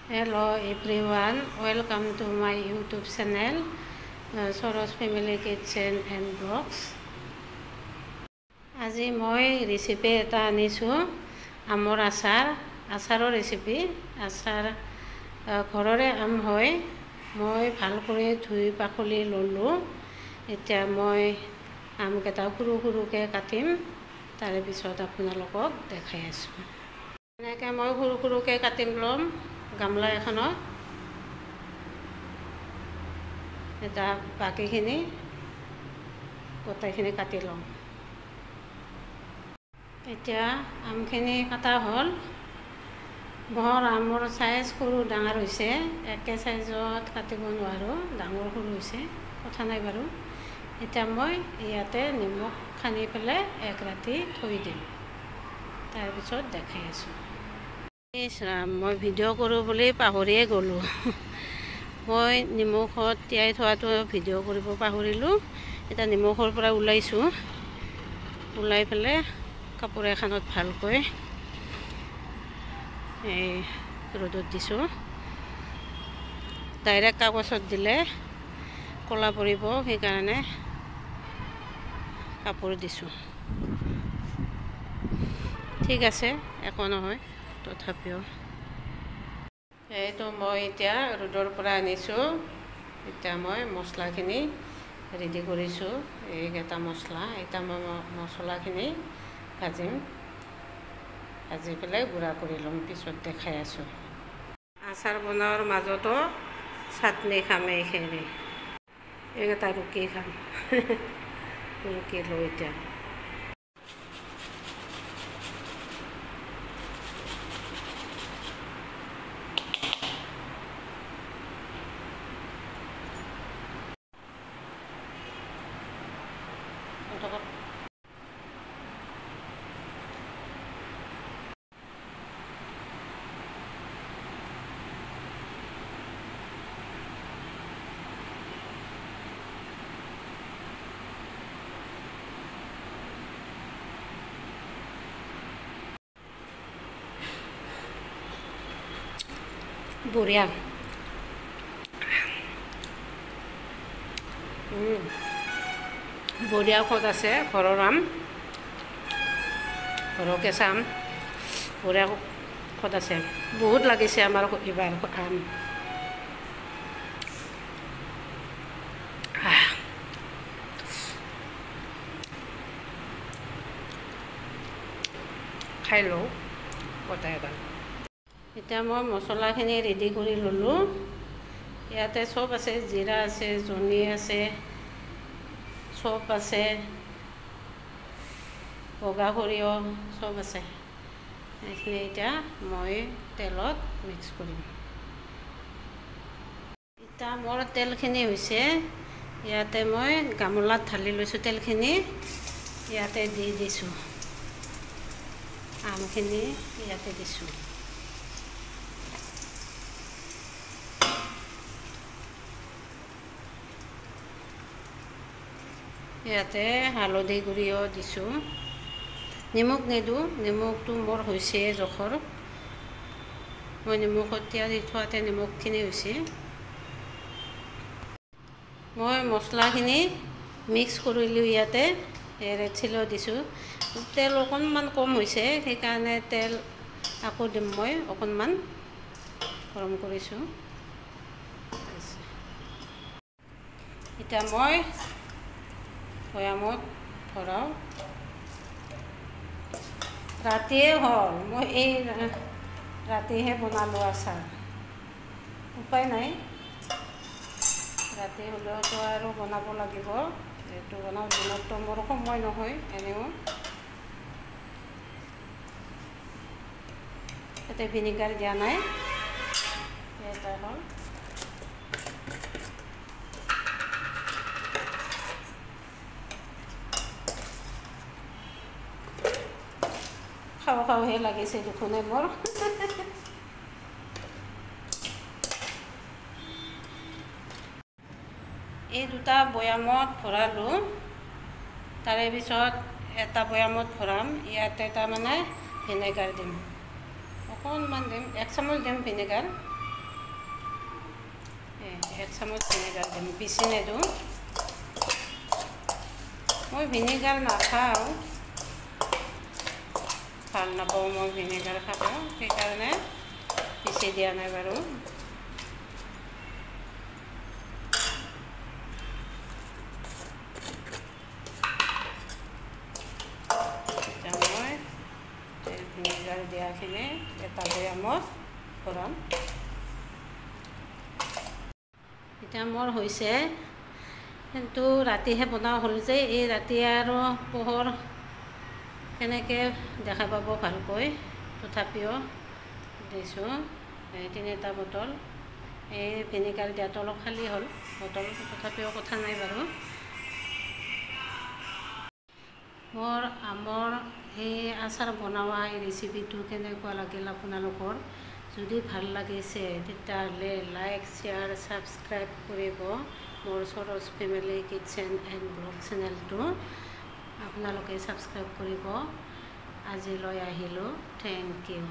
Hello everyone, welcome to my YouTube channel, Soros Family Kitchen and Vlogs. আজি মই recipe এটা আনিছো আমৰ আচাৰৰ ৰেচিপি। আচাৰ ঘৰৰে আম হয়। মই ভাল কৰি ধুই পাখলি ললো। এতিয়া মই আমকেইটা সৰু সৰুকৈ কাটিম, তাৰে পিছত আপোনালোকক দেখাই আছো। এনেকৈ মই সৰু সৰুকৈ কাটিম ল'ম গামলা এখনত। এটা বাকীখিনি গোটেইখিনি কাটি ল'ম। এতিয়া আমখিনি কাটা হ'ল। মোৰ আমৰ সাইজ সৰু ডাঙৰ হৈছে, একে সাইজত কাটিব নোৱাৰোঁ, ডাঙৰ সৰু হৈছে, কথা নাই বাৰু। এতিয়া মই ইয়াতে নিমখ সানি পেলাই এক ৰাতি থৈ দিম, তাৰপিছত দেখাই আছোঁ। মই ভিডিঅ' কৰোঁ বুলি পাহৰিয়ে গ'লোঁ। মই নিমখত তিয়াই থোৱাটো ভিডিঅ' কৰিব পাহৰিলোঁ। এতিয়া নিমখৰ পৰা ওলাইছোঁ, ওলাই পেলাই কাপোৰ এখনত ভালকৈ ৰ'দত দিছোঁ। ডাইৰেক্ট কাগজত দিলে ক'লা পৰিব, সেইকাৰণে কাপোৰ দিছোঁ। ঠিক আছে, একো নহয়, তথাপিও এইটো মই এতিয়া ৰ'দৰ পৰা আনিছোঁ। এতিয়া মই মছলাখিনি ৰেডি কৰিছোঁ। এইকেইটা মছলা, এতিয়া মই মছলাখিনি ভাজিম, ভাজি পেলাই গুড়া কৰি ল'ম, পিছত দেখাই আছোঁ। আচাৰ বনোৱাৰ মাজতো চাটনি খাম। এইখিনি এইকেইটা ৰুকি খাম। ৰুকি লওঁ এতিয়া। বঢ়িয়া। বঢ়িয়া সোৱাদ আছে। ঘৰৰ আম, ঘৰৰ কেঁচা আম, বঢ়িয়া সোৱাদ আছে। বহুত লাগিছে আমাৰ এইবাৰ আম। খাই লওঁ গোটাই এবাৰ। এতিয়া মই মছলাখিনি ৰেডি কৰি ল'লোঁ। ইয়াতে চব আছে, জিৰা আছে, জনি আছে, চব আছে, বগা সৰিয়হ চব আছে। এইখিনি এতিয়া মই তেলত মিক্স কৰিম। এতিয়া মোৰ তেলখিনি হৈছে, ইয়াতে মই গামলাত ঢালি লৈছোঁ তেলখিনি। ইয়াতে দি দিছোঁ আমখিনি, ইয়াতে দিছোঁ। ইয়াতে হালধি গুড়িও দিছোঁ। নিমখ নিদিওঁ, নিমখটো মোৰ হৈছে জোখৰ। মই নিমখত তিয়াই দি থোৱাতে নিমখখিনি হৈছে। মই মছলাখিনি মিক্স কৰিলোঁ। ইয়াতে ৰেড চিলিও দিছোঁ। তেল অকণমান কম হৈছে, সেইকাৰণে তেল আকৌ দিম মই অকণমান। গৰম কৰিছোঁ। এতিয়া মই বৈয়ামত ভৰাওঁ। ৰাতিয়ে হ'ল, মই এই ৰাতিহে বনালোঁ আচাৰ। উপায় নাই, ৰাতি হ'লেওতো আৰু বনাব লাগিব। এইটো বনাওঁ, দিনততো মোৰ সময় নহয় এনেও। ইয়াতে ভিনেগাৰ দিয়া নাই। এটা হ'ল খাওঁহে লাগিছে দেখোনে মোৰ। এই দুটা বৈয়ামত ভৰালোঁ, তাৰে পিছত এটা বৈয়ামত ভৰাম। ইয়াতে তাৰমানে ভিনেগাৰ দিম, অকণমান দিম, 1 চামুচ দিম ভিনেগাৰ। 1 চামুচ ভিনেগাৰ দিম, পিচি নিদিওঁ। মই ভিনেগাৰ নাখাওঁ, ভাল নাপাওঁ মই ভিনেগাৰ খাব, সেইকাৰণে পিচি দিয়া নাই বাৰু। এতিয়া মই ভিনেগাৰ দিয়াখিনি এটা বৈয়ামত ভৰাম। এতিয়া মোৰ হৈছে, কিন্তু ৰাতিহে বনোৱা হ'ল যে, এই ৰাতি আৰু পোহৰ কেনেকৈ দেখা পাব ভালকৈ, তথাপিও দিছোঁ 3টা বটল। এই ভিনেগাৰ দিয়াটো অলপ খালী হ'ল বটল, তথাপিও কথা নাই বাৰু। মোৰ আমৰ এই আচাৰ বনোৱা এই ৰেচিপিটো কেনেকুৱা লাগিল আপোনালোকৰ? যদি ভাল লাগিছে তেতিয়াহ'লে লাইক, শ্বেয়াৰ, ছাবস্ক্ৰাইব কৰিব মোৰ সৰজ ফেমিলি কিটচেন এণ্ড ব্লগ চেনেলটো। আপোনালোকে ছাবস্ক্ৰাইব কৰিব। আজিলৈ আহিলোঁ, থেংক ইউ।